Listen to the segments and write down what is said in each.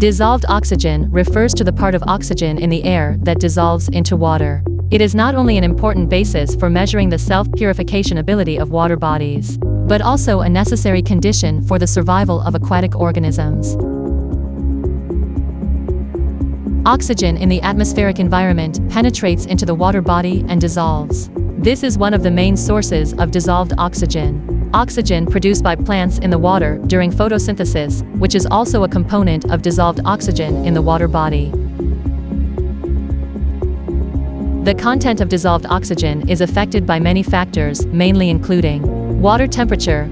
Dissolved oxygen refers to the part of oxygen in the air that dissolves into water. It is not only an important basis for measuring the self-purification ability of water bodies, but also a necessary condition for the survival of aquatic organisms. Oxygen in the atmospheric environment penetrates into the water body and dissolves. This is one of the main sources of dissolved oxygen. Oxygen produced by plants in the water during photosynthesis, which is also a component of dissolved oxygen in the water body. The content of dissolved oxygen is affected by many factors, mainly including water temperature.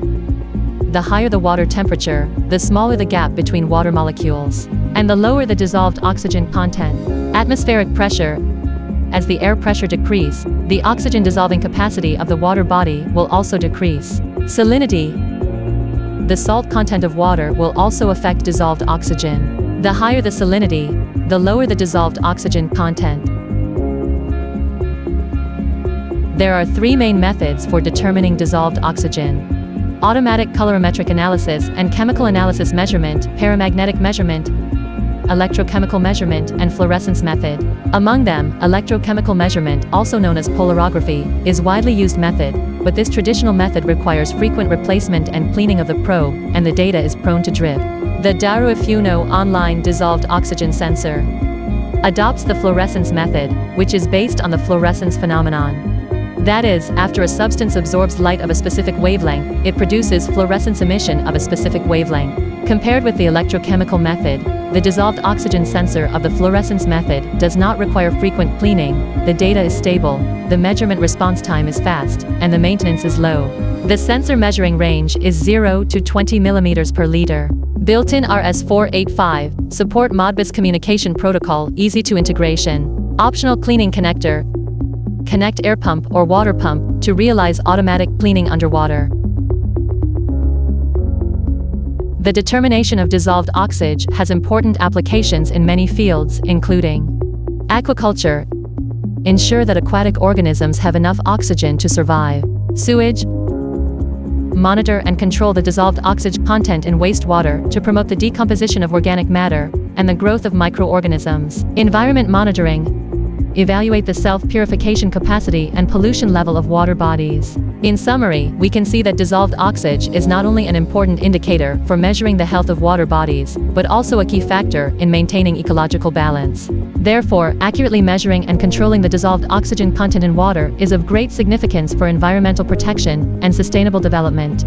The higher the water temperature, the smaller the gap between water molecules, and the lower the dissolved oxygen content. Atmospheric pressure. As the air pressure decreases, the oxygen dissolving capacity of the water body will also decrease. Salinity. The salt content of water will also affect dissolved oxygen. The higher the salinity, the lower the dissolved oxygen content. There are three main methods for determining dissolved oxygen: automatic colorimetric analysis and chemical analysis measurement, paramagnetic measurement, electrochemical measurement, and fluorescence method. Among them, electrochemical measurement, also known as polarography, is widely used method, but this traditional method requires frequent replacement and cleaning of the probe, and the data is prone to drift. The Daru-Ifuno online dissolved oxygen sensor adopts the fluorescence method, which is based on the fluorescence phenomenon. That is, after a substance absorbs light of a specific wavelength, it produces fluorescence emission of a specific wavelength. Compared with the electrochemical method, the dissolved oxygen sensor of the fluorescence method does not require frequent cleaning, the data is stable, the measurement response time is fast, and the maintenance is low. The sensor measuring range is 0 to 20 mm per liter. Built-in RS-485, support Modbus communication protocol, easy to integration. Optional cleaning connector. Connect air pump or water pump to realize automatic cleaning underwater. The determination of dissolved oxygen has important applications in many fields, including aquaculture. Ensure that aquatic organisms have enough oxygen to survive. Sewage. Monitor and control the dissolved oxygen content in wastewater to promote the decomposition of organic matter and the growth of microorganisms. Environment monitoring. Evaluate the self-purification capacity and pollution level of water bodies. In summary, we can see that dissolved oxygen is not only an important indicator for measuring the health of water bodies, but also a key factor in maintaining ecological balance. Therefore, accurately measuring and controlling the dissolved oxygen content in water is of great significance for environmental protection and sustainable development.